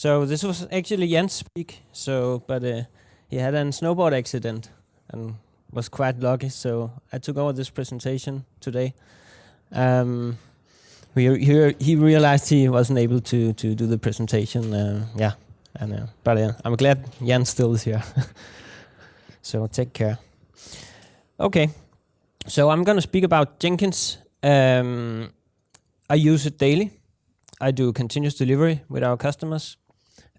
So this was actually Jens speak. But he had a snowboard accident and was quite lucky. So I took over this presentation today. He realized he wasn't able to do the presentation. But I'm glad Jens still is here. So take care. Okay. So I'm going to speak about Jenkins. I use it daily. I do continuous delivery with our customers.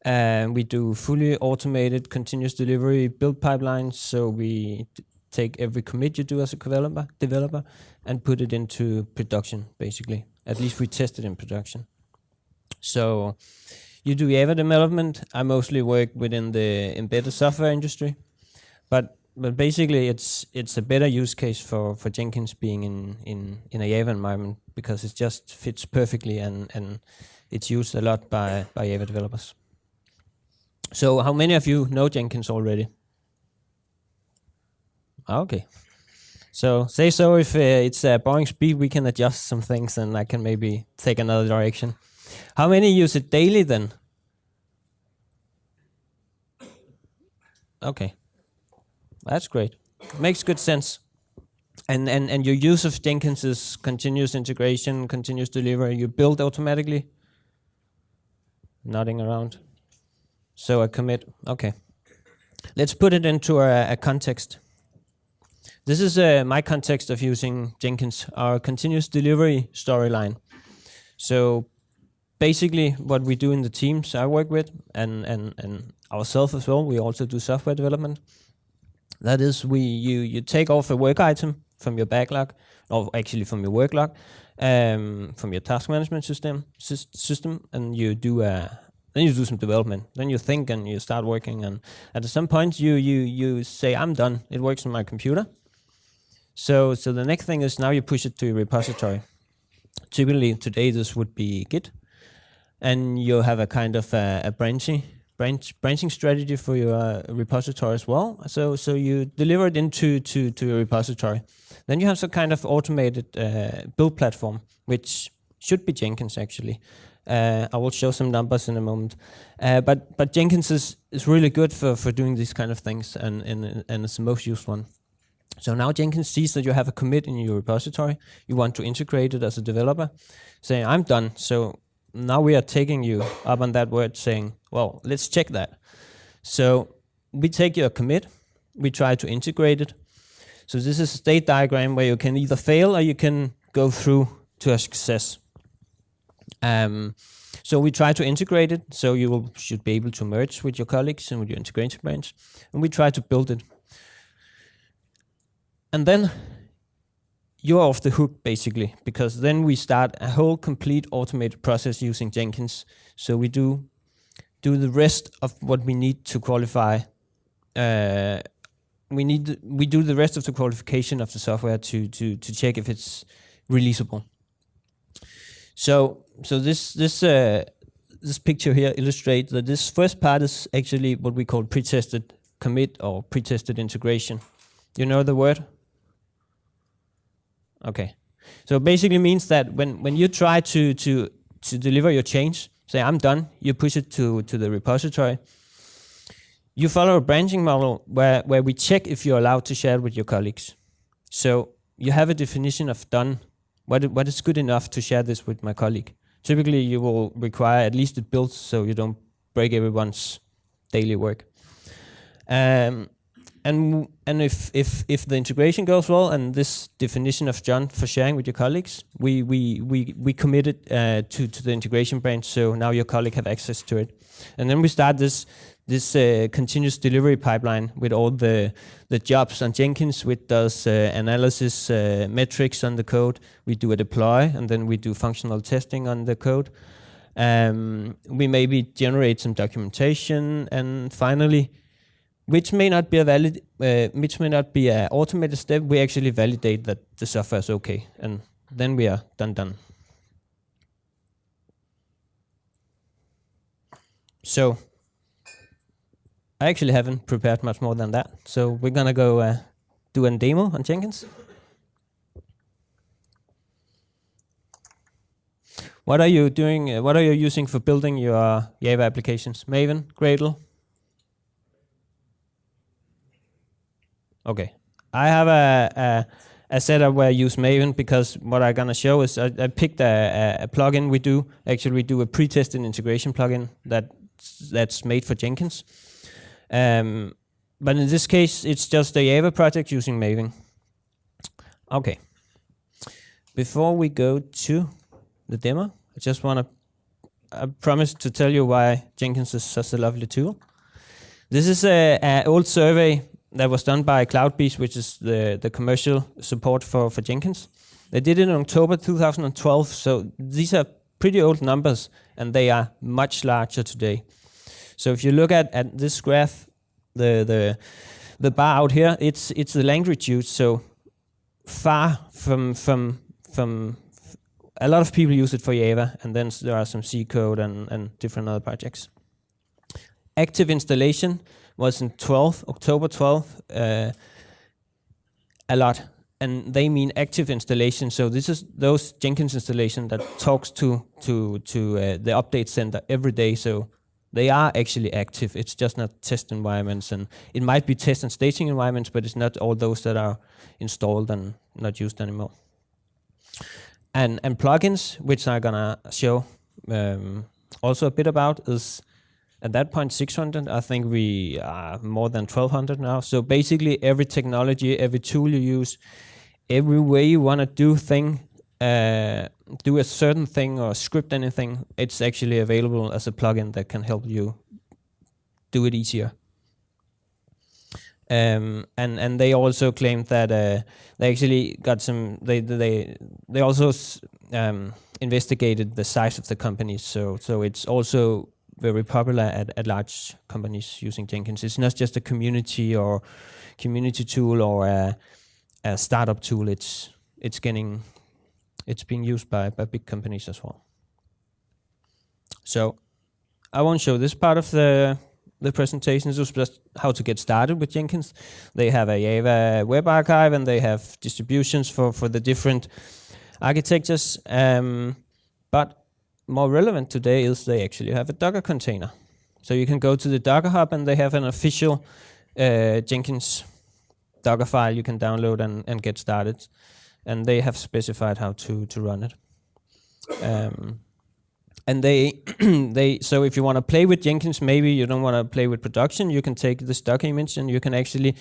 We do fully automated continuous delivery build pipelines. So we take every commit you do as a developer and put it into production, basically. At least we test it in production. So you do Java development. I mostly work within the embedded software industry. But basically, it's a better use case for Jenkins being in a Java environment because it just fits perfectly and it's used a lot by Java developers. So how many of you know Jenkins already? Okay. So say so if it's a boring speed, we can adjust some things and I can maybe take another direction. How many use it daily then? Okay. That's great. Makes good sense. And your use of Jenkins is continuous integration, continuous delivery. You build automatically? Nodding around. So a commit. Okay. Let's put it into a context. This is my context of using Jenkins, our continuous delivery storyline. So basically what we do in the teams I work with and ourselves as well, we also do software development. That is, you take off a work item from your backlog, or actually from your work log, from your task management system, and you do then you do some development. Then you think and you start working, and at some point you say, I'm done. It works on my computer. So the next thing is now you push it to your repository. Typically today this would be Git, and you have a kind of a branching strategy for your repository as well. So you deliver it into your repository. Then you have some kind of automated build platform, which should be Jenkins actually. I will show some numbers in a moment. But Jenkins is really good for doing these kind of things, and it's the most used one. So now Jenkins sees that you have a commit in your repository. You want to integrate it as a developer, saying, I'm done. So now we are taking you up on that word saying, well, let's check that. So we take your commit, we try to integrate it. So this is a state diagram where you can either fail or you can go through to a success. So we try to integrate it, so you should be able to merge with your colleagues and with your integration branch, and we try to build it. And then you're off the hook, basically, because then we start a whole complete automated process using Jenkins. So we do the rest of what we need to qualify. We do the rest of the qualification of the software to check if it's releasable. So this picture here illustrates that this first part is actually what we call pre-tested commit or pre-tested integration. You know the word? Okay. So it basically means that when you try to deliver your change, say I'm done, you push it to the repository. You follow a branching model where we check if you're allowed to share it with your colleagues. So you have a definition of done. What is good enough to share this with my colleague? Typically, you will require at least it built so you don't break everyone's daily work. And if the integration goes well and this definition of done for sharing with your colleagues, we commit it to the integration branch, so now your colleague have access to it. And then we start this continuous delivery pipeline with all the jobs on Jenkins, which does analysis, metrics on the code. We do a deploy, and then we do functional testing on the code. We maybe generate some documentation, and finally, which may not be an automated step, we actually validate that the software is okay, and then we are done. So I actually haven't prepared much more than that. So we're gonna go do a demo on Jenkins. What are you doing? What are you using for building your Java applications? Maven, Gradle. Okay, I have a setup where I use Maven because what I'm gonna show is I picked a plugin we do. Actually, we do a pre-tested integration plugin that's made for Jenkins. But in this case, it's just a Java project using Maven. Okay. Before we go to the demo, I promised to tell you why Jenkins is such a lovely tool. This is an old survey that was done by CloudBees, which is the commercial support for Jenkins. They did it in October 2012, so these are pretty old numbers, and they are much larger today. So if you look at this graph, the bar out here, it's the language used. So far from a lot of people use it for Java, and then there are some C code and different other projects. Active installation was in October 12, a lot, and they mean active installation. So this is those Jenkins installation that talks to the update center every day. So they are actually active. It's just not test environments, and it might be test and staging environments, but it's not all those that are installed and not used anymore. And plugins, which I'm gonna show also a bit about, is at that point 600. I think we are more than 1200 now. So basically every technology, every tool you use, every way you want to do a certain thing or script anything, it's actually available as a plugin that can help you do it easier. And they also claimed that they actually got some. They also investigated the size of the companies. So it's also very popular at large companies using Jenkins. It's not just a community tool or a startup tool. It's being used by big companies as well. So I won't show this part of the presentation. This is just how to get started with Jenkins. They have a Java web archive, and they have distributions for the different architectures. But more relevant today is they actually have a Docker container. So you can go to the Docker Hub, and they have an official Jenkins Docker file you can download and get started. And they have specified how to run it. And so if you want to play with Jenkins, maybe you don't want to play with production, you can take this Docker image and you can actually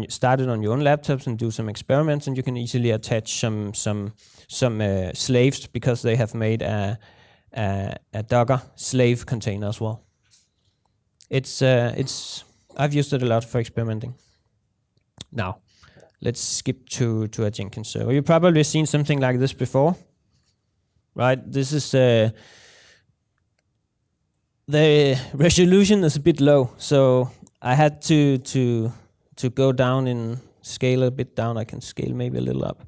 start it on your own laptops and do some experiments, and you can easily attach some slaves, because they have made a Docker slave container as well. I've used it a lot for experimenting. Now, let's skip to a Jenkins server. You've probably seen something like this before, right? This is the resolution is a bit low, so I had to go down and scale a bit down. I can scale maybe a little up.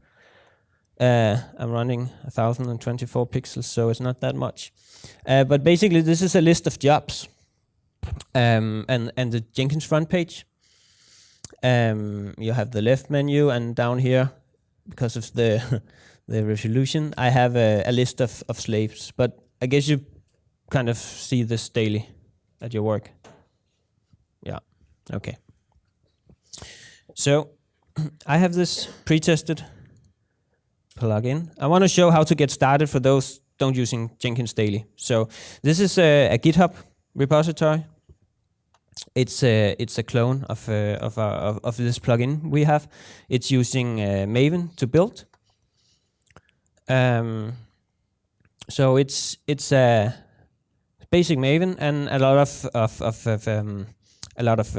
I'm running 1024 pixels, so it's not that much. But basically, this is a list of jobs, and the Jenkins front page. You have the left menu, and down here, because of the resolution, I have a list of slaves. But I guess you kind of see this daily at your work. Yeah, okay. So I have this pre-tested plugin. I want to show how to get started for those don't using Jenkins daily. So this is a GitHub repository. It's a clone of this plugin we have. It's using Maven to build. So it's a basic Maven and a lot of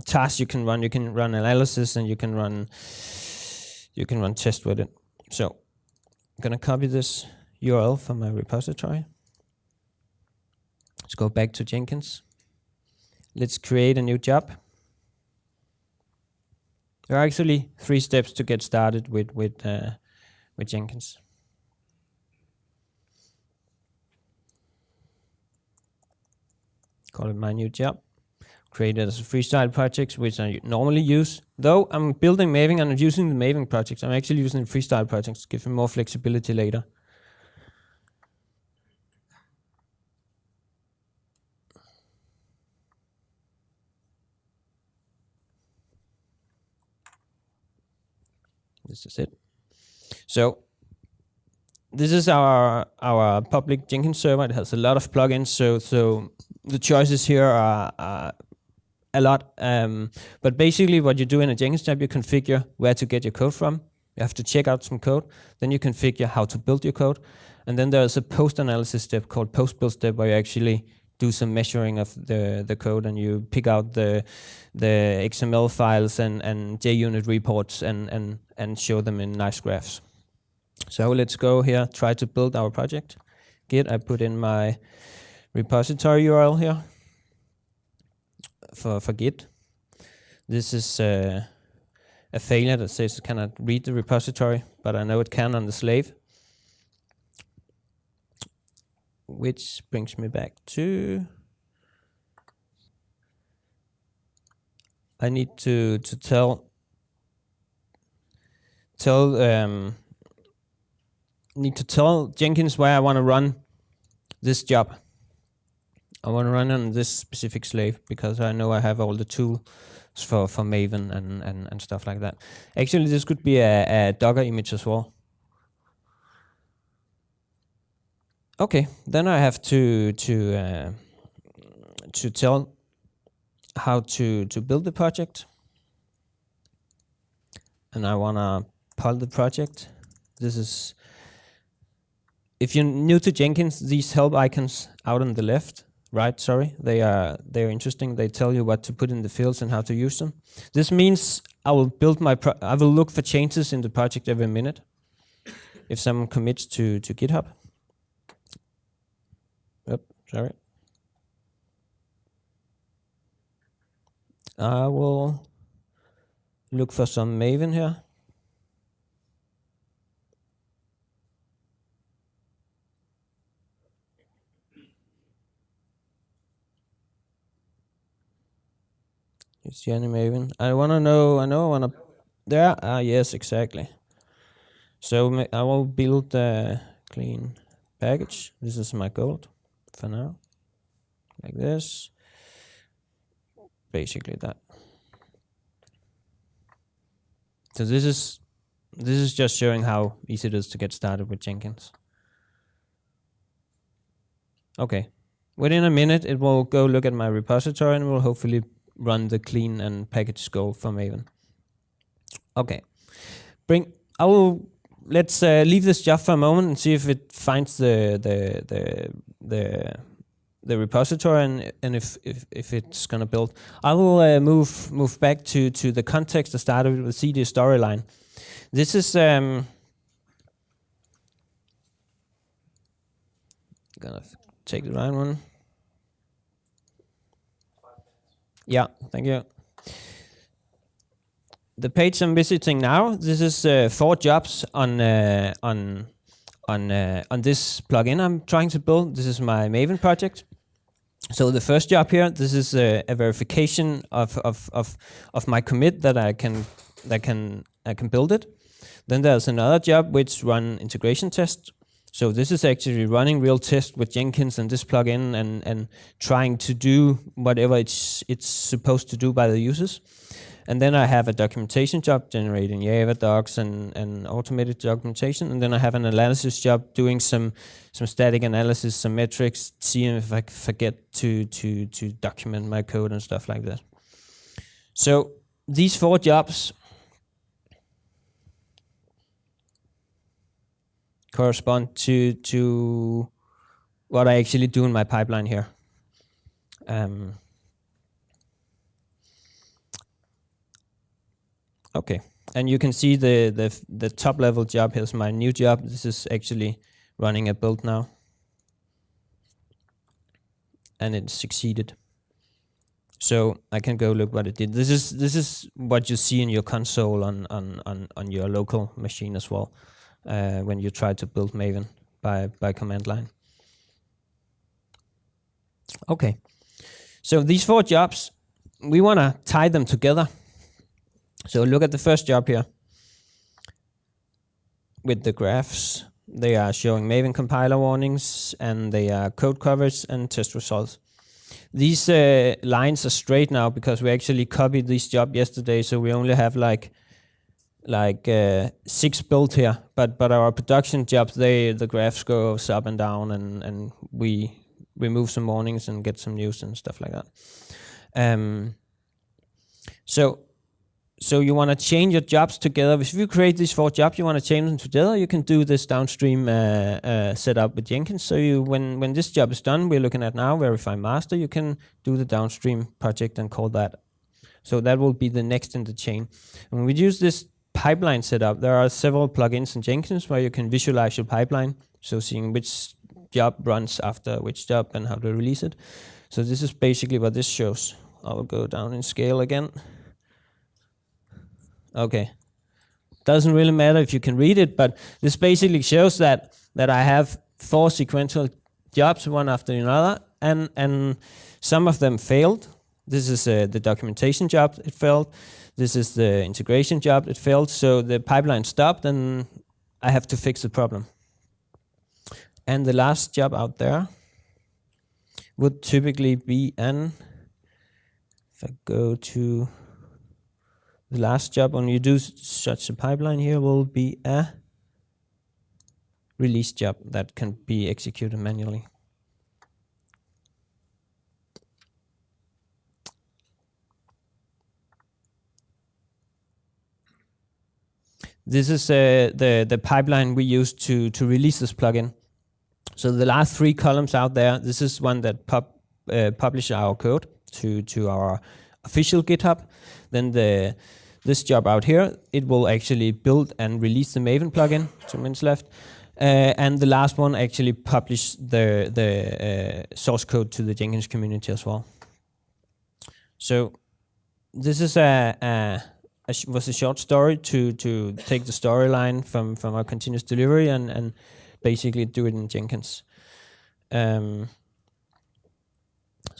tasks you can run. You can run analysis, and you can run test with it. So I'm gonna copy this URL from my repository. Let's go back to Jenkins. Let's create a new job. There are actually 3 steps to get started with Jenkins. Call it my new job. create it as a freestyle project, which I normally use. Though I'm building Maven and I'm using the Maven projects, I'm actually using the freestyle projects to give me more flexibility later. This is it. So this is our public Jenkins server. It has a lot of plugins, so the choices here are a lot. But basically what you do in a Jenkins job, you configure where to get your code from. You have to check out some code. Then you configure how to build your code. And then there's a post-analysis step called post-build step, where you actually do some measuring of the code, and you pick out the XML files and JUnit reports and show them in nice graphs. So let's go here, try to build our project. Git, I put in my repository URL here for Git. This is a failure that says it cannot read the repository, but I know it can on the slave. Which brings me back to, I need to tell Jenkins where I want to run this job. I want to run on this specific slave because I know I have all the tools for Maven and stuff like that. Actually, this could be a Docker image as well. Okay, then I have to tell how to build the project, and I wanna pull the project. This is, if you're new to Jenkins, these help icons out on the left, right? Sorry, they're interesting. They tell you what to put in the fields and how to use them. This means I will build I will look for changes in the project every minute. If someone commits to GitHub. Sorry. I will look for some Maven here. You see any Maven? I know I wanna, there, yes, exactly. So I will build a clean package. This is my goal for now, like this, basically that. So this is just showing how easy it is to get started with Jenkins. Okay, within a minute it will go look at my repository and will hopefully run the clean and package goal for Maven. Okay, let's leave this job for a moment and see if it finds the repository and if it's gonna build. I will move back to the context I started with CD storyline. This is gonna take the right one. Yeah, thank you. The page I'm visiting now, this is 4 jobs on this plugin I'm trying to build. This is my Maven project. So the first job here, this is a verification of my commit that I can build it. Then there's another job which run integration test. So this is actually running real tests with Jenkins and this plugin and trying to do whatever it's supposed to do by the users. And then I have a documentation job generating Java docs and automated documentation. And then I have an analysis job doing some static analysis, some metrics, seeing if I forget to document my code and stuff like that. So these 4 jobs correspond to what I actually do in my pipeline here. Okay, and you can see the top level job. Here's my new job. This is actually running a build now, and it succeeded. So I can go look what it did. This is what you see in your console on your local machine as well, when you try to build Maven by command line. Okay, so these 4 jobs, we want to tie them together. So look at the first job here with the graphs. They are showing Maven compiler warnings, and they are code coverage and test results. These lines are straight now because we actually copied this job yesterday, so we only have like 6 built here. But our production jobs, the graphs goes up and down, and we remove some warnings and get some news and stuff like that. So you want to change your jobs together. If you create these 4 jobs, you want to change them together, you can do this downstream setup with Jenkins. So when this job is done, we're looking at now, verify master, you can do the downstream project and call that. So that will be the next in the chain. And when we use this pipeline setup, there are several plugins in Jenkins where you can visualize your pipeline. So seeing which job runs after which job and how to release it. So this is basically what this shows. I will go down in scale again. Okay, doesn't really matter if you can read it, but this basically shows that I have 4 sequential jobs, one after another, and some of them failed. This is the documentation job, it failed. This is the integration job, it failed. So the pipeline stopped, and I have to fix the problem. And the last job out there would typically be if I go to the last job, when you do such a pipeline here, will be a release job that can be executed manually. This is the pipeline we use to release this plugin. So the last 3 columns out there, this is one that publish our code to our official GitHub. Then this job out here, it will actually build and release the Maven plugin. 2 minutes left. And the last one actually publish the source code to the Jenkins community as well. So this is was a short story to take the storyline from our continuous delivery and basically do it in Jenkins. So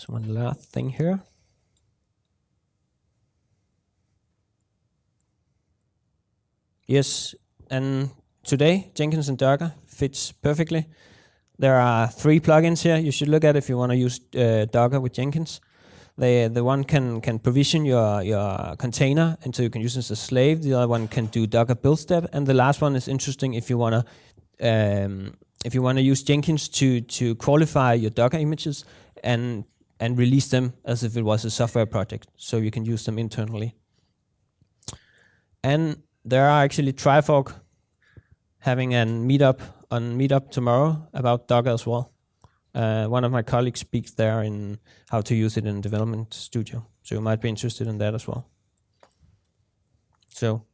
one last thing here. Yes, and today Jenkins and Docker fits perfectly. There are 3 plugins here you should look at if you want to use Docker with Jenkins. The one can provision your container, and so you can use it as a slave. The other one can do Docker build step, and the last one is interesting if you want to use Jenkins to qualify your Docker images and release them as if it was a software project, so you can use them internally. And there are actually Trifork having a meetup on Meetup tomorrow about Docker as well. One of my colleagues speaks there in how to use it in Development Studio, so you might be interested in that as well. So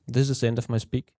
this is the end of my speak.